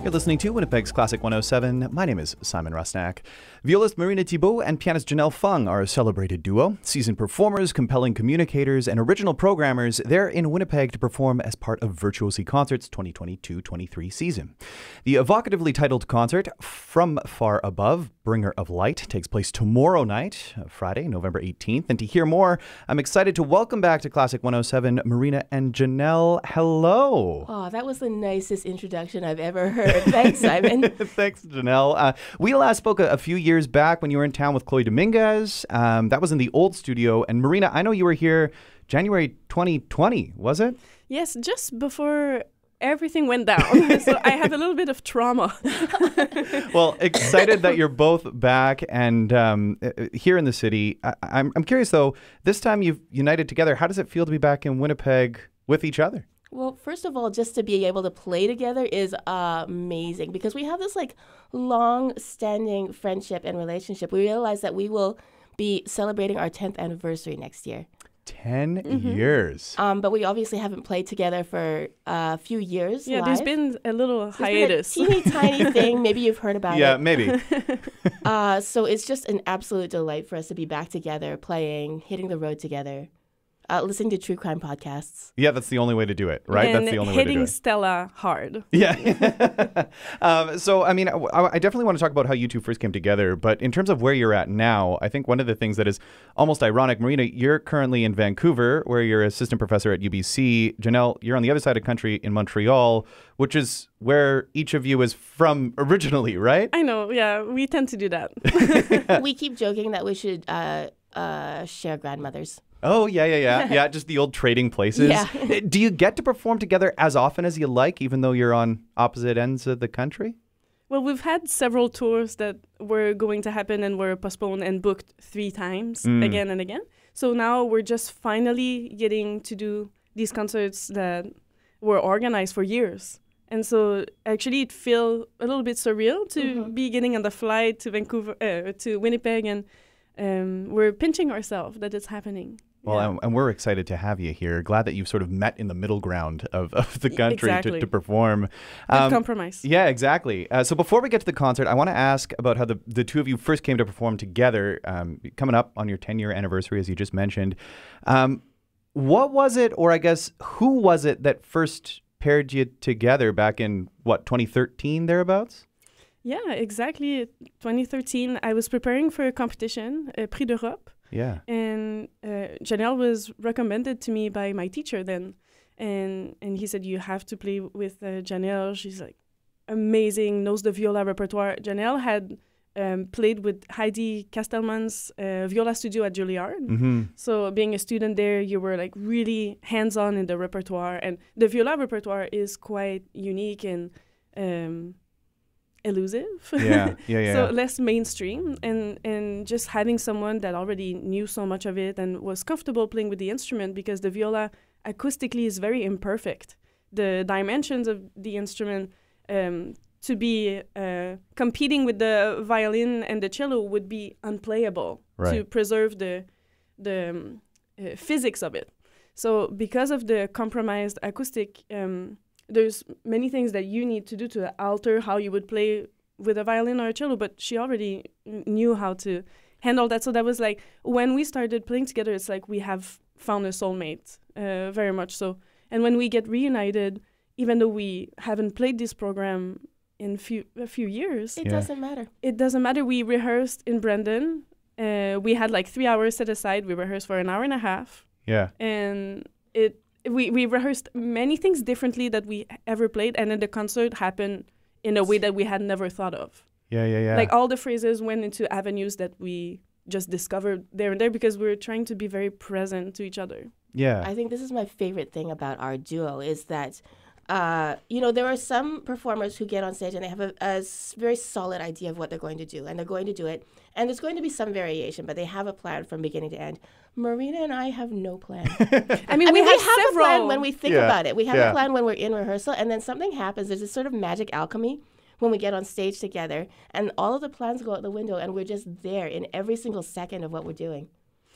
You're listening to Winnipeg's Classic 107. My name is Simon Rusnak. Violist Marina Thibeault and pianist Janelle Fung are a celebrated duo. Seasoned performers, compelling communicators, and original programmers, they're in Winnipeg to perform as part of Virtuosi Concerts 2022-23 season. The evocatively titled concert, From Far Above, Bringer of Light, takes place tomorrow night, Friday, November 18th. And to hear more, I'm excited to welcome back to Classic 107, Marina and Janelle. Hello. Oh, that was the nicest introduction I've ever heard. Thanks, Simon. Thanks, Janelle. We last spoke a few years back when you were in town with Chloe Dominguez. That was in the old studio. And Marina, I know you were here January 2020, was it? Yes, just before everything went down. So I have a little bit of trauma. Well, excited that you're both back and here in the city. I'm curious, though, this time you've united together. How does it feel to be back in Winnipeg with each other? Well, first of all, just to be able to play together is amazing because we have this long-standing friendship and relationship. We realize that we will be celebrating our 10th anniversary next year. 10 years. But we obviously haven't played together for a few years. Yeah, live. there's been a little hiatus. There's been a teeny tiny thing. Maybe you've heard about it. Yeah, maybe. So it's just an absolute delight for us to be back together, playing, hitting the road together. Listening to true crime podcasts. Yeah, that's the only way to do it, right? And that's the only way to do it. hitting Stella hard. Yeah. So, I mean, I definitely want to talk about how you two first came together. But in terms of where you're at now, I think one of the things that is almost ironic, Marina, you're currently in Vancouver, where you're assistant professor at UBC. Janelle, you're on the other side of the country in Montreal, which is where each of you is from originally, right? I know. Yeah, we tend to do that. We keep joking that we should share grandmothers. Oh, yeah. Yeah, just the old trading places. Yeah. Do you get to perform together as often as you like, even though you're on opposite ends of the country? Well, we've had several tours that were going to happen and were postponed and booked 3 times again and again. So now we're just finally getting to do these concerts that were organized for years. And so actually it feels a little bit surreal to be getting on the flight to Vancouver, to Winnipeg, and we're pinching ourselves that it's happening. Well, Yeah. and we're excited to have you here. Glad that you've sort of met in the middle ground of the country Exactly. to perform. Good compromise. Yeah, exactly. So before we get to the concert, I want to ask about how the two of you first came to perform together, coming up on your 10-year anniversary, as you just mentioned. What was it, or I guess, who was it that first paired you together back in, 2013, thereabouts? Yeah, exactly. 2013, I was preparing for a competition, Prix d'Europe. Yeah. And Janelle was recommended to me by my teacher then. And he said, you have to play with Janelle. She's like amazing, knows the viola repertoire. Janelle had played with Heidi Kastelman's viola studio at Juilliard. Mm-hmm. So being a student there, you were like really hands-on in the repertoire. And the viola repertoire is quite unique and elusive. Yeah. So less mainstream, and just having someone that already knew so much of it and was comfortable playing with the instrument, because the viola acoustically is very imperfect. The dimensions of the instrument to be competing with the violin and the cello would be unplayable to preserve the physics of it. So because of the compromised acoustic, there's many things that you need to do to alter how you would play with a violin or a cello, but she already knew how to handle that. So that was like, when we started playing together, it's like we have found a soulmate, very much so. And when we get reunited, even though we haven't played this program in a few years, It doesn't matter. It doesn't matter. We rehearsed in Brandon. We had like 3 hours set aside. We rehearsed for an hour and a half. Yeah. And we rehearsed many things differently that we ever played, and then the concert happened in a way that we had never thought of. Yeah. Like all the phrases went into avenues that we just discovered there and there because we were trying to be very present to each other. Yeah. I think this is my favorite thing about our duo is that, there are some performers who get on stage and they have a very solid idea of what they're going to do, and they're going to do it. And there's going to be some variation, but they have a plan from beginning to end. Marina and I have no plan. I mean, we have a plan when we think about it. We have a plan when we're in rehearsal, and then something happens. There's this sort of magic alchemy when we get on stage together, and all of the plans go out the window, and we're just there in every single second of what we're doing.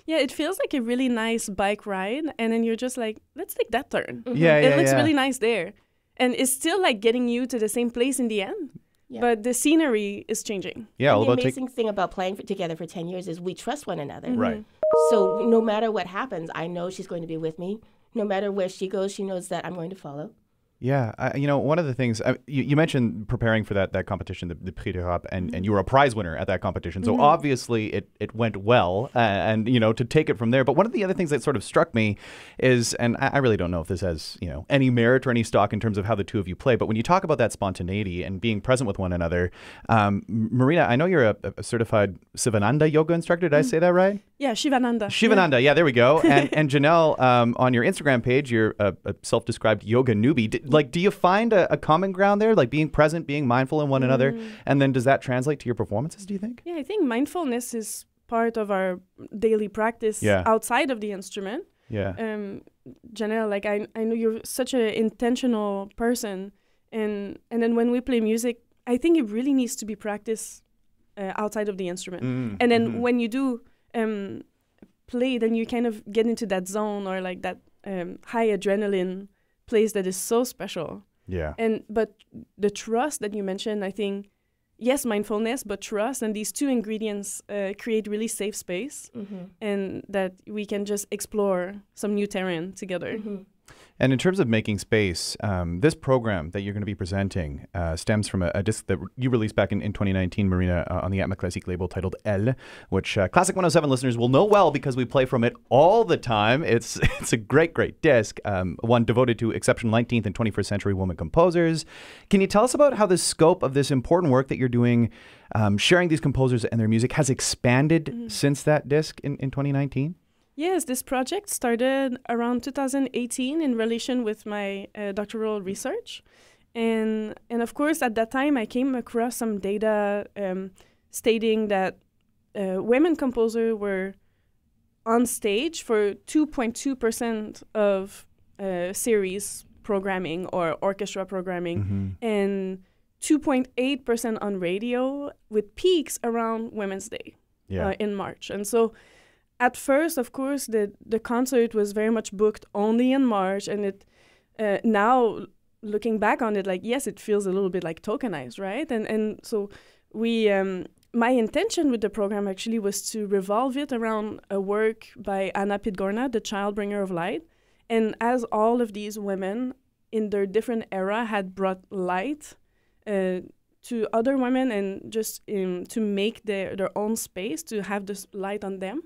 Yeah, it feels like a really nice bike ride, and then you're just like, let's take that turn. Mm-hmm. Yeah, It looks yeah. really nice there. and it's still like getting you to the same place in the end. Yeah. But the scenery is changing. Yeah, and the amazing thing about playing together for 10 years is we trust one another. Right. So no matter what happens, I know she's going to be with me. No matter where she goes, she knows that I'm going to follow. Yeah, one of the things you mentioned preparing for that competition, the Prix d'Europe, and you were a prize winner at that competition. So obviously it went well, and to take it from there. But one of the other things that sort of struck me is, and I really don't know if this has any merit or any stock in terms of how the two of you play, but when you talk about that spontaneity and being present with one another, Marina, I know you're a certified Sivananda yoga instructor. Did I say that right? Yeah, Shivananda. Shivananda, yeah, there we go. And Janelle, on your Instagram page, you're a self-described yoga newbie. Do you find a common ground there, like being present, being mindful in one another? And then does that translate to your performances, do you think? Yeah, I think mindfulness is part of our daily practice outside of the instrument. Yeah. Janelle, I know you're such an intentional person. And then when we play music, I think it really needs to be practiced outside of the instrument. And then when you do play, then you kind of get into that zone or like that high adrenaline place that is so special. Yeah. But the trust that you mentioned, I think, yes, mindfulness, but trust, and these two ingredients create really safe space, and that we can just explore some new terrain together. And in terms of making space, this program that you're going to be presenting stems from a disc that you released back in 2019, Marina, on the Atma Classique label titled Elle, which Classic 107 listeners will know well because we play from it all the time. It's a great, great disc, one devoted to exceptional 19th and 21st century women composers. Can you tell us about how the scope of this important work that you're doing, sharing these composers and their music, has expanded since that disc in 2019? Yes, this project started around 2018 in relation with my doctoral research. And of course, at that time, I came across some data stating that women composers were on stage for 2.2% of series programming or orchestra programming, and 2.8% on radio, with peaks around Women's Day in March. And so at first, of course, the concert was very much booked only in March, and it now looking back on it, like, yes, it feels a little bit like tokenized, right? And so we, my intention with the program actually was to revolve it around a work by Anna Pidgorna, the child bringer of light. And as all of these women in their different era had brought light to other women, and just to make their own space, to have this light on them.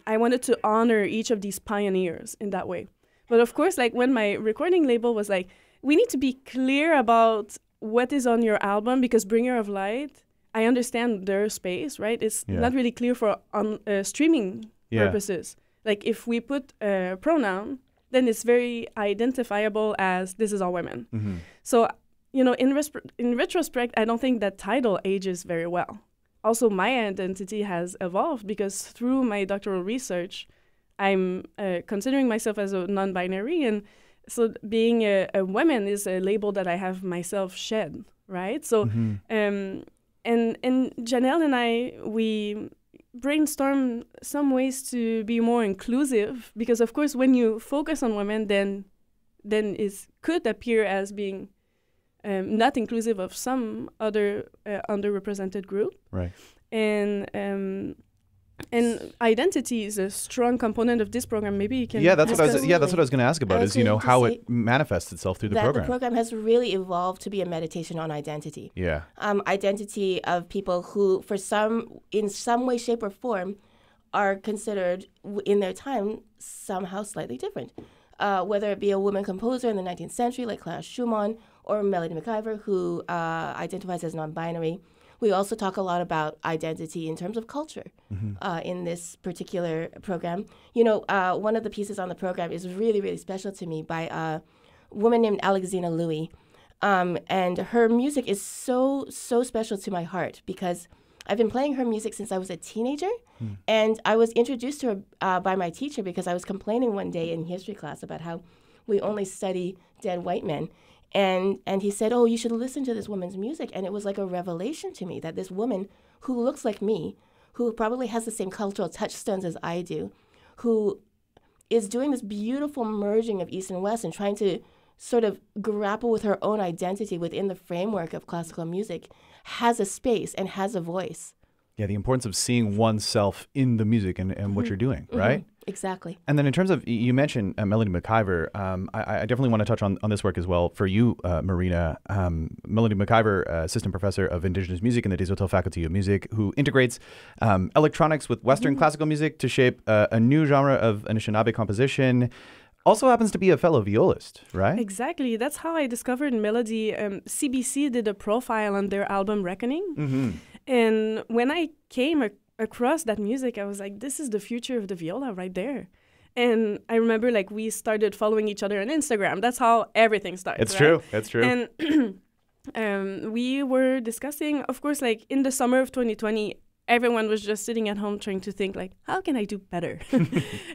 I wanted to honor each of these pioneers in that way. But of course, like when my recording label was like, we need to be clear about what is on your album, because Bringer of Light, I understand their space, right? It's not really clear for streaming purposes. Like if we put a pronoun, then it's very identifiable as this is all women. So, in retrospect, I don't think that title ages very well. Also, my identity has evolved because through my doctoral research, I'm considering myself as a non-binary, and so being a woman is a label that I have myself shed, right? So, and Janelle and I, we brainstorm some ways to be more inclusive, because of course, when you focus on women, then it could appear as being not inclusive of some other underrepresented group. Right. And identity is a strong component of this program. Maybe you can. That's what I was going to ask about. Is how it manifests itself through the program. The program has really evolved to be a meditation on identity. Yeah. Identity of people who, in some way, shape, or form, are considered in their time somehow slightly different. Whether it be a woman composer in the 19th century like Clara Schumann, or Melody McIver, who identifies as non-binary. We also talk a lot about identity in terms of culture in this particular program. One of the pieces on the program is really, really special to me by a woman named Alexina Louis. And her music is so, so special to my heart because I've been playing her music since I was a teenager. And I was introduced to her by my teacher because I was complaining one day in history class about how we only study dead white men. And he said, oh, you should listen to this woman's music. And it was like a revelation to me that this woman who looks like me, who probably has the same cultural touchstones as I do, who is doing this beautiful merging of East and West and trying to sort of grapple with her own identity within the framework of classical music has a space and has a voice. Yeah, the importance of seeing oneself in the music and what you're doing, right? Exactly. And then in terms of, you mentioned Melody McIver, I definitely want to touch on this work as well for you, Marina. Melody McIver, assistant professor of Indigenous music in the Des Hôtels Faculty of Music, who integrates electronics with Western classical music to shape a new genre of Anishinaabe composition. Also happens to be a fellow violist, right? Exactly. That's how I discovered Melody. CBC did a profile on their album Reckoning. And when I came across that music, I was like, this is the future of the viola right there. And I remember like we started following each other on Instagram. That's how everything starts. It's right? true. That's true. And we were discussing, of course, like in the summer of 2020, everyone was just sitting at home trying to think like, how can I do better?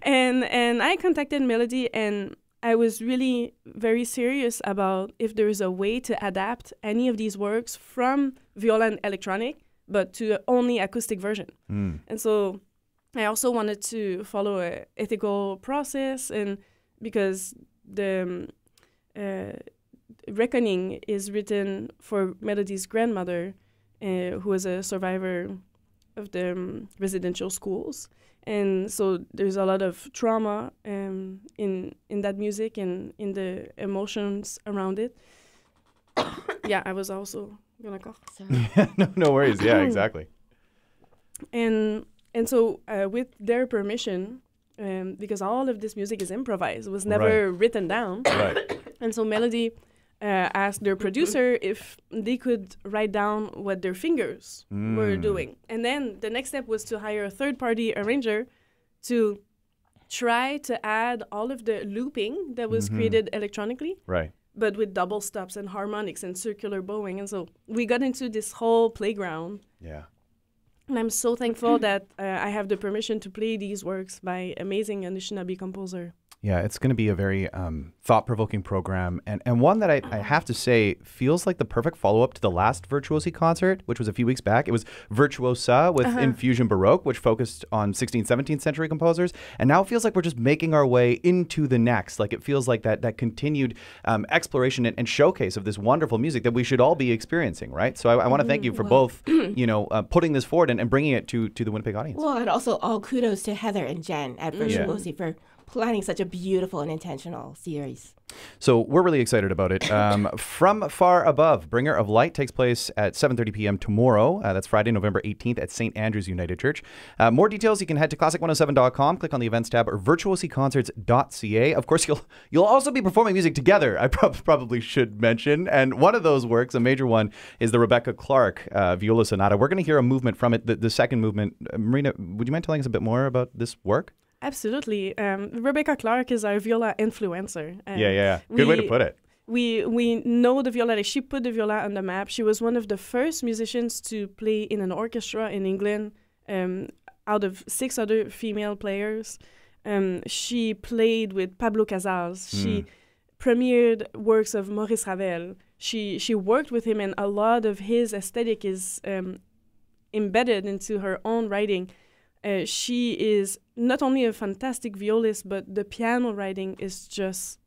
and I contacted Melody, and I was really very serious about if there is a way to adapt any of these works from viola and electronic, but to only acoustic version. And so I also wanted to follow an ethical process, and because the Reckoning is written for Melody's grandmother, who was a survivor of the residential schools. And so there's a lot of trauma in that music and in the emotions around it. Yeah, I was also gonna cough. No worries. Yeah, exactly. And so with their permission, because all of this music is improvised, it was never written down. Right. And so Melody asked their producer if they could write down what their fingers were doing. And then the next step was to hire a third-party arranger to try to add all of the looping that was created electronically, Right. but with double stops and harmonics and circular bowing. And so we got into this whole playground. Yeah. And I'm so thankful that I have the permission to play these works by amazing Anishinaabe composer. Yeah, it's going to be a very thought-provoking program, and one that I have to say feels like the perfect follow-up to the last Virtuosi concert, which was a few weeks back. It was Virtuosa with Infusion Baroque, which focused on 16th, 17th century composers, and now it feels like we're just making our way into the next. Like it feels like that continued exploration and showcase of this wonderful music that we should all be experiencing, right? So I want to thank you for both, putting this forward and bringing it to the Winnipeg audience. Well, and also all kudos to Heather and Jen at Virtuosi for planning such a beautiful and intentional series. So we're really excited about it. From Far Above, Bringer of Light takes place at 7:30 p.m. tomorrow. That's Friday, November 18th at St. Andrew's United Church. More details, you can head to classic107.com, click on the events tab, or virtuosiconcerts.ca. Of course, you'll also be performing music together, I probably should mention. And one of those works, a major one, is the Rebecca Clark Viola Sonata. We're going to hear a movement from it, the second movement. Marina, would you mind telling us a bit more about this work? Absolutely. Rebecca Clark is our viola influencer. Yeah. Good way to put it. We know the viola. She put the viola on the map. She was one of the first musicians to play in an orchestra in England, out of 6 other female players. She played with Pablo Casals. She premiered works of Maurice Ravel. She worked with him, and a lot of his aesthetic is embedded into her own writing. She is not only a fantastic violist, but the piano writing is just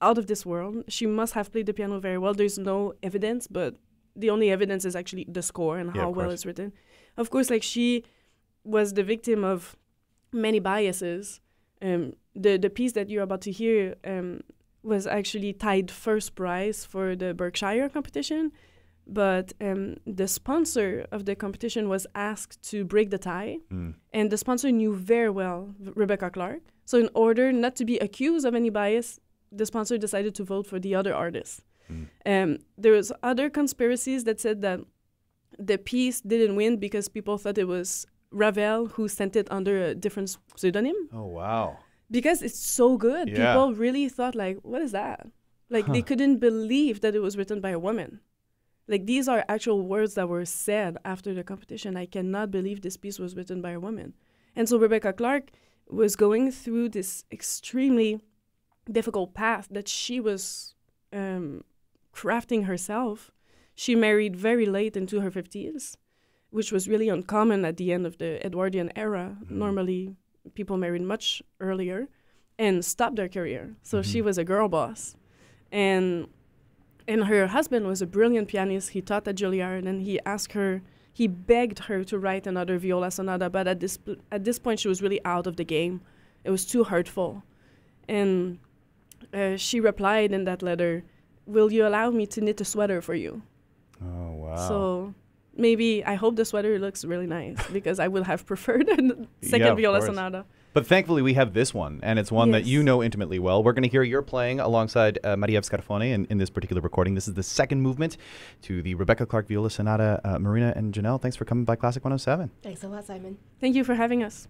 out of this world. She must have played the piano very well. There's no evidence, but the only evidence is actually the score and how well it's written. Of course, like she was the victim of many biases. The piece that you're about to hear was actually tied first prize for the Berkshire competition. But the sponsor of the competition was asked to break the tie, and the sponsor knew very well Rebecca Clark. So in order not to be accused of any bias, the sponsor decided to vote for the other artist. There was other conspiracies that said that the piece didn't win because people thought it was Ravel who sent it under a different pseudonym. Oh, wow. Because it's so good. Yeah. People really thought, like, what is that? Like, they couldn't believe that it was written by a woman. Like, these are actual words that were said after the competition. I cannot believe this piece was written by a woman. And so Rebecca Clark was going through this extremely difficult path that she was crafting herself. She married very late into her 50s, which was really uncommon at the end of the Edwardian era. Normally, people married much earlier and stopped their career. So she was a girl boss. And her husband was a brilliant pianist. He taught at Juilliard, and he begged her to write another viola sonata, but at this point she was really out of the game. It was too hurtful. And she replied in that letter, "Will you allow me to knit a sweater for you?" Oh, wow. So maybe I hope the sweater looks really nice, because I would have preferred a second viola sonata. But thankfully, we have this one, and it's one that you know intimately well. We're going to hear your playing alongside Maria Scarfone in this particular recording. This is the second movement to the Rebecca Clark Viola Sonata. Marina and Janelle, thanks for coming by Classic 107. Thanks a lot, Simon. Thank you for having us.